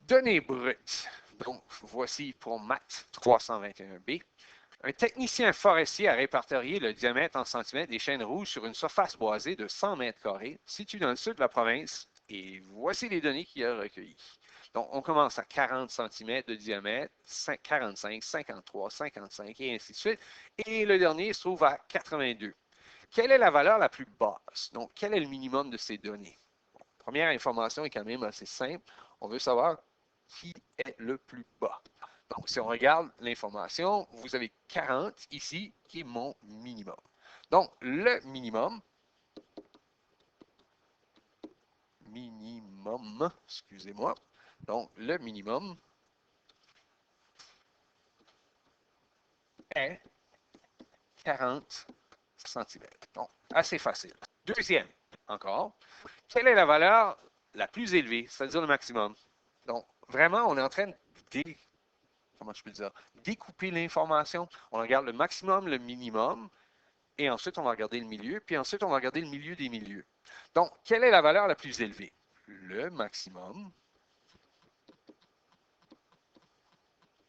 Données brutes. Donc, voici pour Math 321B. Un technicien forestier a répertorié le diamètre en centimètres des chênes rouges sur une surface boisée de 100 mètres carrés située dans le sud de la province. Et voici les données qu'il a recueillies. Donc, on commence à 40 cm de diamètre, 45, 53, 55 et ainsi de suite. Et le dernier se trouve à 82. Quelle est la valeur la plus basse? Donc, quel est le minimum de ces données? Bon, première information est quand même assez simple. On veut savoir qui est le plus bas. Donc, si on regarde l'information, vous avez 40 ici, qui est mon minimum. Donc, le minimum, excusez-moi. Donc, le minimum est 40 cm. Donc, assez facile. Deuxième, encore, quelle est la valeur la plus élevée, c'est-à-dire le maximum? Donc, vraiment, on est en train de comment je peux dire, découper l'information. On regarde le maximum, le minimum, et ensuite, on va regarder le milieu, puis ensuite, on va regarder le milieu des milieux. Donc, quelle est la valeur la plus élevée? Le maximum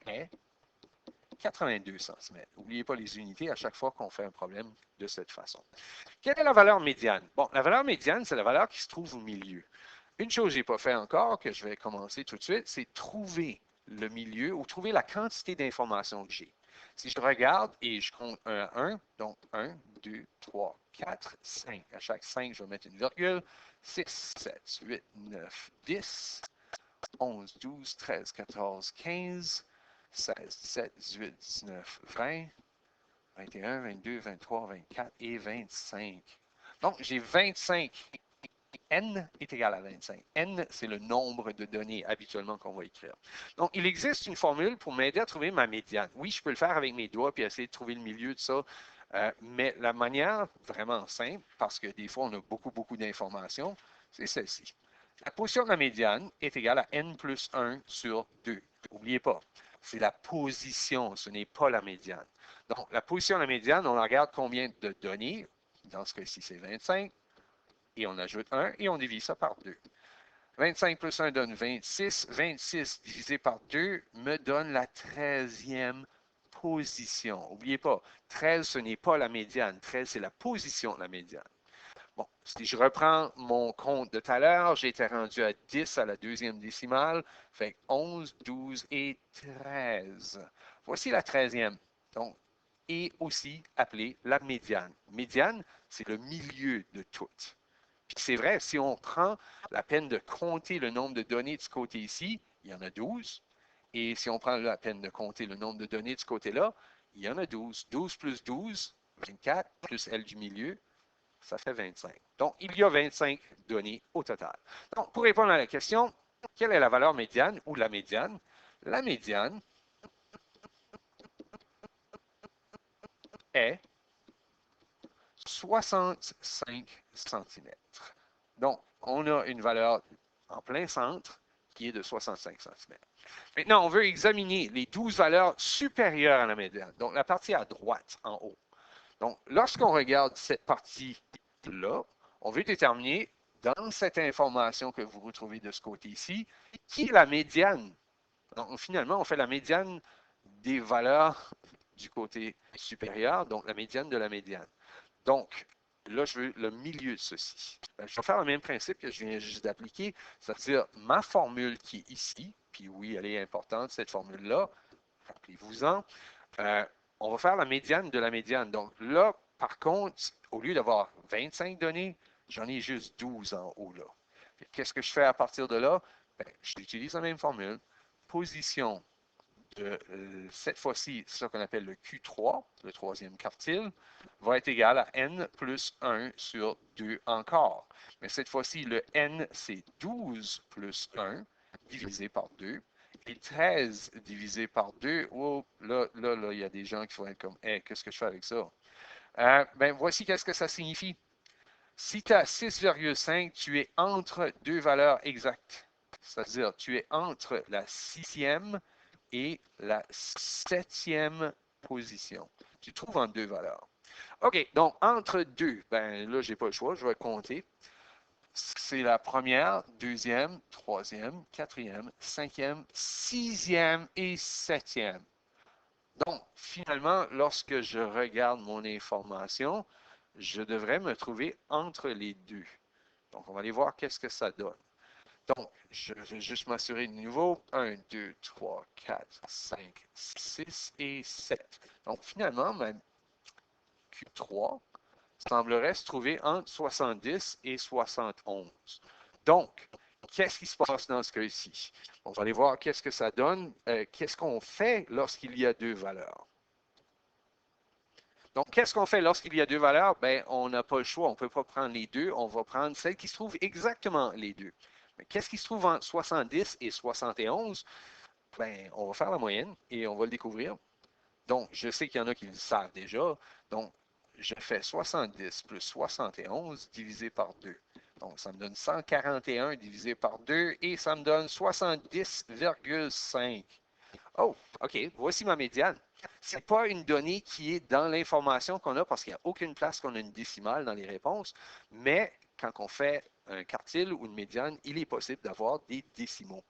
est 82 cm. N'oubliez pas les unités à chaque fois qu'on fait un problème de cette façon. Quelle est la valeur médiane? Bon, la valeur médiane, c'est la valeur qui se trouve au milieu. Une chose que je n'ai pas fait encore, que je vais commencer tout de suite, c'est trouver le milieu ou trouver la quantité d'informations que j'ai. Si je regarde et je compte 1 à 1, donc 1, 2, 3, 4, 5. À chaque 5, je vais mettre une virgule. 6, 7, 8, 9, 10, 11, 12, 13, 14, 15, 16, 17, 18, 19, 20, 21, 22, 23, 24 et 25. Donc, j'ai 25. N est égal à 25. N, c'est le nombre de données habituellement qu'on va écrire. Donc, il existe une formule pour m'aider à trouver ma médiane. Oui, je peux le faire avec mes doigts puis essayer de trouver le milieu de ça, mais la manière vraiment simple, parce que des fois, on a beaucoup d'informations, c'est celle-ci. La position de la médiane est égale à N plus 1 sur 2. N'oubliez pas, c'est la position, ce n'est pas la médiane. Donc, la position de la médiane, on regarde combien de données. Dans ce cas-ci, c'est 25. Et on ajoute 1 et on divise ça par 2. 25 plus 1 donne 26. 26 divisé par 2 me donne la 13e position. N'oubliez pas, 13, ce n'est pas la médiane. 13, c'est la position de la médiane. Bon, si je reprends mon compte de tout à l'heure, j'étais rendu à 10 à la deuxième décimale, fait 11, 12 et 13. Voici la 13e. Donc, et aussi appelée la médiane. Médiane, c'est le milieu de toutes. Puis c'est vrai, si on prend la peine de compter le nombre de données de ce côté ici, il y en a 12. Et si on prend la peine de compter le nombre de données de ce côté-là, il y en a 12. 12 plus 12, 24, plus L du milieu, ça fait 25. Donc, il y a 25 données au total. Donc, pour répondre à la question, quelle est la valeur médiane ou la médiane? La médiane est 65 cm. Donc, on a une valeur en plein centre qui est de 65 cm. Maintenant, on veut examiner les 12 valeurs supérieures à la médiane, donc la partie à droite en haut. Donc, lorsqu'on regarde cette partie-là, on veut déterminer dans cette information que vous retrouvez de ce côté-ci, qui est la médiane. Donc, finalement, on fait la médiane des valeurs du côté supérieur, donc la médiane de la médiane. Donc, là, je veux le milieu de ceci. Je vais faire le même principe que je viens juste d'appliquer, c'est-à-dire ma formule qui est ici, puis oui, elle est importante, cette formule-là, rappelez-vous-en, on va faire la médiane de la médiane. Donc là, par contre, au lieu d'avoir 25 données, j'en ai juste 12 en haut là. Qu'est-ce que je fais à partir de là? Bien, j'utilise la même formule. Position de cette fois-ci, ce qu'on appelle le Q3, le troisième quartile, va être égal à N plus 1 sur 2 encore. Mais cette fois-ci, le N, c'est 12 plus 1 divisé par 2. Et 13 divisé par 2, oh, là, il y a des gens qui vont être comme, hey, qu'est-ce que je fais avec ça? Ben, voici qu'est-ce que ça signifie. Si tu as 6,5, tu es entre deux valeurs exactes. C'est-à-dire, tu es entre la 6e et la 7e position. Tu trouves en deux valeurs. OK, donc entre deux, ben là, je n'ai pas le choix, je vais compter. c'est la première, deuxième, troisième, quatrième, cinquième, sixième et septième. Donc, finalement, lorsque je regarde mon information, je devrais me trouver entre les deux. Donc, on va aller voir qu'est-ce que ça donne. Donc, je vais juste m'assurer de nouveau. 1, 2, 3, 4, 5, 6 et 7. Donc, finalement, ma Q3 semblerait se trouver entre 70 et 71. Donc, qu'est-ce qui se passe dans ce cas-ci? On va aller voir qu'est-ce que ça donne. Qu'est-ce qu'on fait lorsqu'il y a deux valeurs? Donc, qu'est-ce qu'on fait lorsqu'il y a deux valeurs? Bien, on n'a pas le choix. On ne peut pas prendre les deux. On va prendre celle qui se trouve exactement les deux. Mais qu'est-ce qui se trouve entre 70 et 71? Bien, on va faire la moyenne et on va le découvrir. Donc, je sais qu'il y en a qui le savent déjà. Donc, je fais 70 plus 71 divisé par 2. Donc, ça me donne 141 divisé par 2 et ça me donne 70,5. Oh, OK, voici ma médiane. Ce n'est pas une donnée qui est dans l'information qu'on a parce qu'il n'y a aucune place qu'on a une décimale dans les réponses, mais quand on fait un quartile ou une médiane, il est possible d'avoir des décimaux.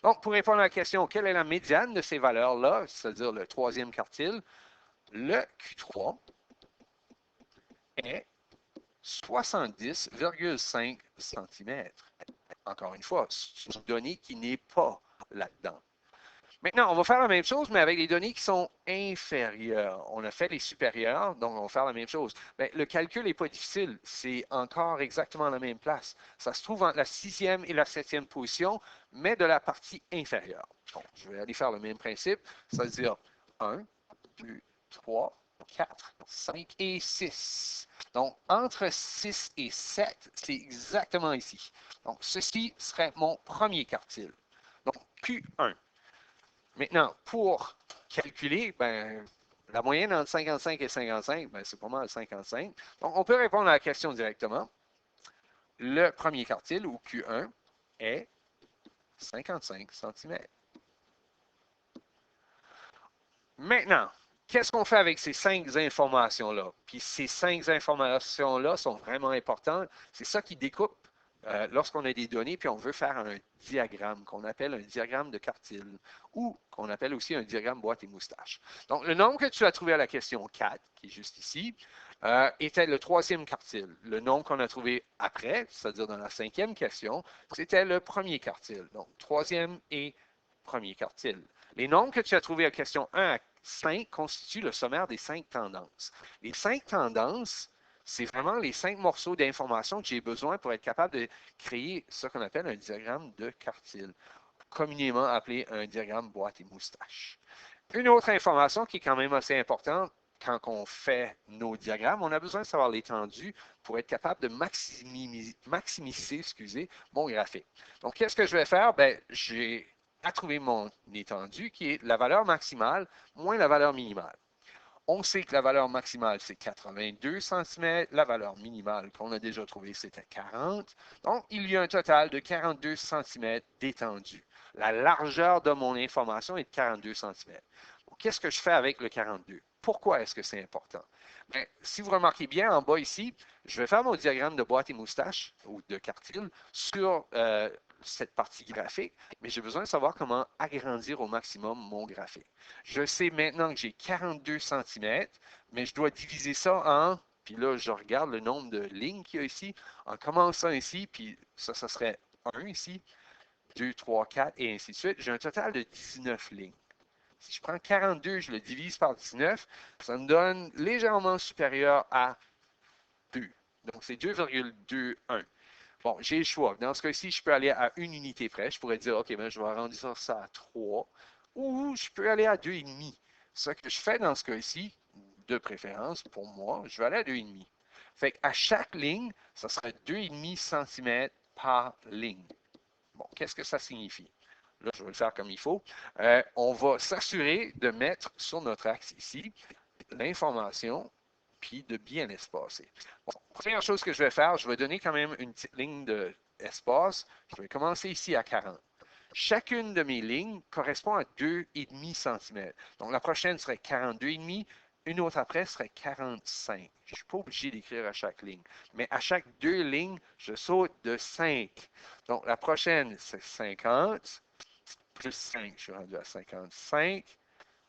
Donc, pour répondre à la question, quelle est la médiane de ces valeurs-là, c'est-à-dire le troisième quartile, le Q3 est 70,5 cm. Encore une fois, c'est une donnée qui n'est pas là-dedans. Maintenant, on va faire la même chose, mais avec les données qui sont inférieures. On a fait les supérieures, donc on va faire la même chose. Mais le calcul n'est pas difficile. C'est encore exactement la même place. Ça se trouve entre la sixième et la septième position, mais de la partie inférieure. Donc, je vais aller faire le même principe, c'est-à-dire 1, 2, 3, 4, 5 et 6. Donc, entre 6 et 7, c'est exactement ici. Donc, ceci serait mon premier quartile. Donc, Q1. Maintenant, pour calculer, ben, la moyenne entre 55 et 55, ben, c'est pas mal 55. Donc, on peut répondre à la question directement. Le premier quartile, ou Q1, est 55 cm. Maintenant, qu'est-ce qu'on fait avec ces 5 informations-là? Puis ces 5 informations-là sont vraiment importantes. C'est ça qui découpe lorsqu'on a des données, puis on veut faire un diagramme qu'on appelle un diagramme de quartile ou qu'on appelle aussi un diagramme boîte et moustache. Donc, le nombre que tu as trouvé à la question 4, qui est juste ici, était le troisième quartile. Le nombre qu'on a trouvé après, c'est-à-dire dans la cinquième question, c'était le premier quartile. Donc, troisième et premier quartile. Les nombres que tu as trouvés à question 1 à 5 constituent le sommaire des 5 tendances. Les 5 tendances, c'est vraiment les 5 morceaux d'informations que j'ai besoin pour être capable de créer ce qu'on appelle un diagramme de quartile, communément appelé un diagramme boîte et moustache. Une autre information qui est quand même assez importante, quand on fait nos diagrammes, on a besoin de savoir l'étendue pour être capable de maximiser mon graphique. Donc, qu'est-ce que je vais faire? Bien, j'ai à trouver mon étendue qui est la valeur maximale moins la valeur minimale. On sait que la valeur maximale, c'est 82 cm. La valeur minimale qu'on a déjà trouvée, c'était 40. Donc, il y a un total de 42 cm d'étendue. La largeur de mon information est de 42 cm. Qu'est-ce que je fais avec le 42? Pourquoi est-ce que c'est important? Bien, si vous remarquez bien en bas ici, je vais faire mon diagramme de boîte et moustache ou de quartile sur cette partie graphique, mais j'ai besoin de savoir comment agrandir au maximum mon graphique. Je sais maintenant que j'ai 42 cm, mais je dois diviser ça en, puis là, je regarde le nombre de lignes qu'il y a ici, en commençant ici, puis ça serait 1 ici, 2, 3, 4, et ainsi de suite. J'ai un total de 19 lignes. Si je prends 42, je le divise par 19, ça me donne légèrement supérieur à 2. Donc, c'est 2,21. Bon, j'ai le choix. Dans ce cas-ci, je peux aller à une unité près. Je pourrais dire, OK, ben, je vais arrondir ça à 3. Ou je peux aller à 2,5. Ce que je fais dans ce cas-ci, de préférence pour moi, je vais aller à 2,5. Fait qu'à chaque ligne, ça serait 2,5 cm par ligne. Bon, qu'est-ce que ça signifie? Là, je vais le faire comme il faut. On va s'assurer de mettre sur notre axe ici l'information, puis de bien espacer. Bon, première chose que je vais faire, je vais donner quand même une petite ligne d'espace. Je vais commencer ici à 40. Chacune de mes lignes correspond à 2,5 cm. Donc, la prochaine serait 42,5 une autre après serait 45. Je ne suis pas obligé d'écrire à chaque ligne. Mais à chaque 2 lignes, je saute de 5. Donc, la prochaine, c'est 50. Plus 5, je suis rendu à 55.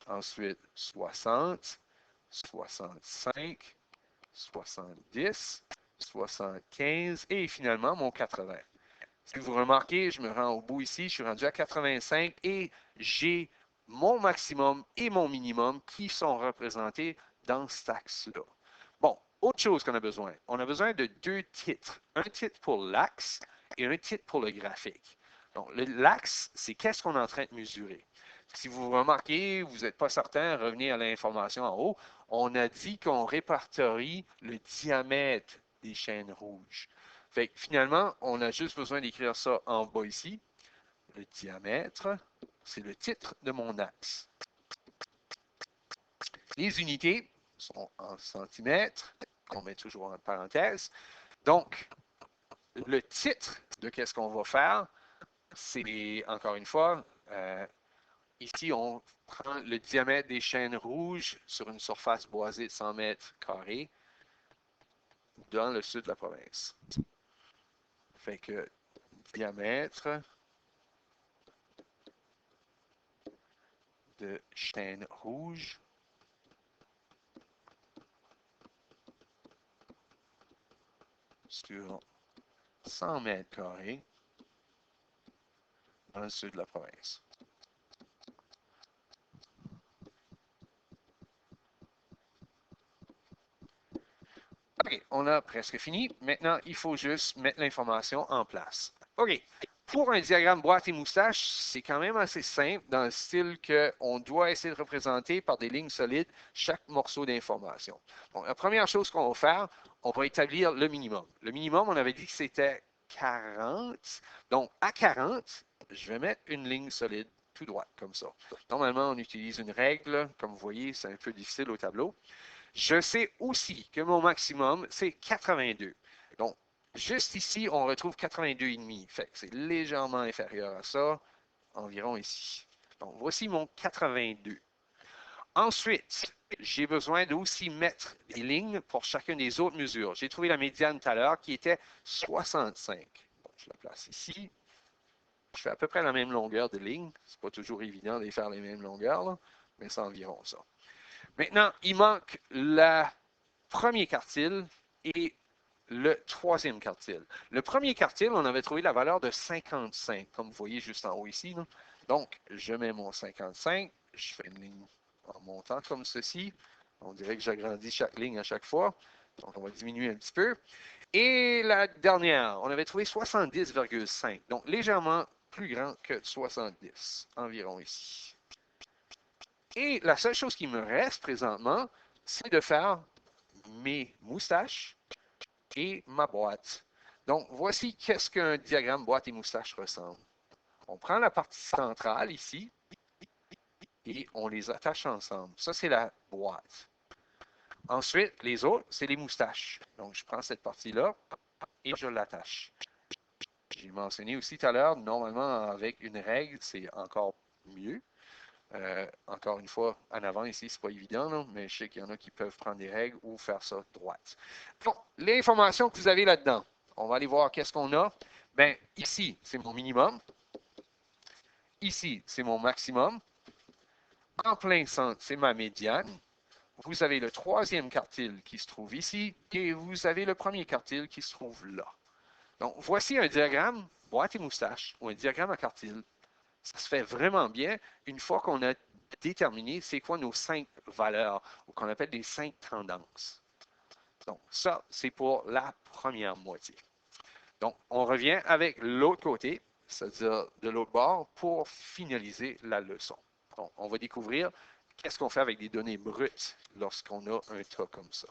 Ensuite, 60, 65, 70, 75 et finalement mon 80. Si vous remarquez, je me rends au bout ici, je suis rendu à 85 et j'ai mon maximum et mon minimum qui sont représentés dans cet axe-là. Bon, autre chose qu'on a besoin. On a besoin de 2 titres. Un titre pour l'axe et un titre pour le graphique. Donc, l'axe, c'est qu'est-ce qu'on est en train de mesurer. Si vous remarquez, vous n'êtes pas certain, revenez à l'information en haut. On a dit qu'on répertorie le diamètre des chaînes rouges. Fait que finalement, on a juste besoin d'écrire ça en bas ici. Le diamètre, c'est le titre de mon axe. Les unités sont en centimètres, qu'on met toujours en parenthèse. Donc, le titre de qu'est-ce qu'on va faire, c'est, encore une fois, ici, on prend le diamètre des chaînes rouges sur une surface boisée de 100 mètres carrés dans le sud de la province. Fait que diamètre de chaîne rouge sur 100 mètres carrés dans le sud de la province. OK, on a presque fini. Maintenant, il faut juste mettre l'information en place. OK, pour un diagramme boîte et moustache, c'est quand même assez simple dans le style qu'on doit essayer de représenter par des lignes solides chaque morceau d'information. Bon, la première chose qu'on va faire, on va établir le minimum. Le minimum, on avait dit que c'était 40. Donc, à 40, je vais mettre une ligne solide tout droite, comme ça. Normalement, on utilise une règle. Comme vous voyez, c'est un peu difficile au tableau. Je sais aussi que mon maximum, c'est 82. Donc, juste ici, on retrouve 82,5. Fait que c'est légèrement inférieur à ça, environ ici. Donc, voici mon 82. Ensuite, j'ai besoin d'aussi mettre des lignes pour chacune des autres mesures. J'ai trouvé la médiane tout à l'heure qui était 65. Bon, je la place ici. Je fais à peu près la même longueur de ligne. C'est pas toujours évident de faire les mêmes longueurs, là, mais c'est environ ça. Maintenant, il manque le premier quartile et le troisième quartile. Le premier quartile, on avait trouvé la valeur de 55, comme vous voyez juste en haut ici. Là. Donc, je mets mon 55, je fais une ligne en montant comme ceci. On dirait que j'agrandis chaque ligne à chaque fois. Donc, on va diminuer un petit peu. Et la dernière, on avait trouvé 70,5. Donc, légèrement plus grand que 70, environ ici. Et la seule chose qui me reste présentement, c'est de faire mes moustaches et ma boîte. Donc, voici qu'est-ce qu'un diagramme boîte et moustache ressemble. On prend la partie centrale ici et on les attache ensemble. Ça, c'est la boîte. Ensuite, les autres, c'est les moustaches. Donc, je prends cette partie-là et je l'attache. J'ai mentionné aussi tout à l'heure, normalement, avec une règle, c'est encore mieux. Encore une fois, en avant ici, c'est pas évident, non? Mais je sais qu'il y en a qui peuvent prendre des règles ou faire ça droite. Bon, l'information que vous avez là-dedans, on va aller voir qu'est-ce qu'on a. Bien, ici, c'est mon minimum. Ici, c'est mon maximum. En plein centre, c'est ma médiane. Vous avez le troisième quartile qui se trouve ici et vous avez le premier quartile qui se trouve là. Donc, voici un diagramme boîte et moustache ou un diagramme à quartile. Ça se fait vraiment bien une fois qu'on a déterminé c'est quoi nos 5 valeurs ou qu'on appelle les 5 tendances. Donc, ça, c'est pour la première moitié. Donc, on revient avec l'autre côté, c'est-à-dire de l'autre bord, pour finaliser la leçon. Donc, on va découvrir qu'est-ce qu'on fait avec des données brutes lorsqu'on a un tas comme ça.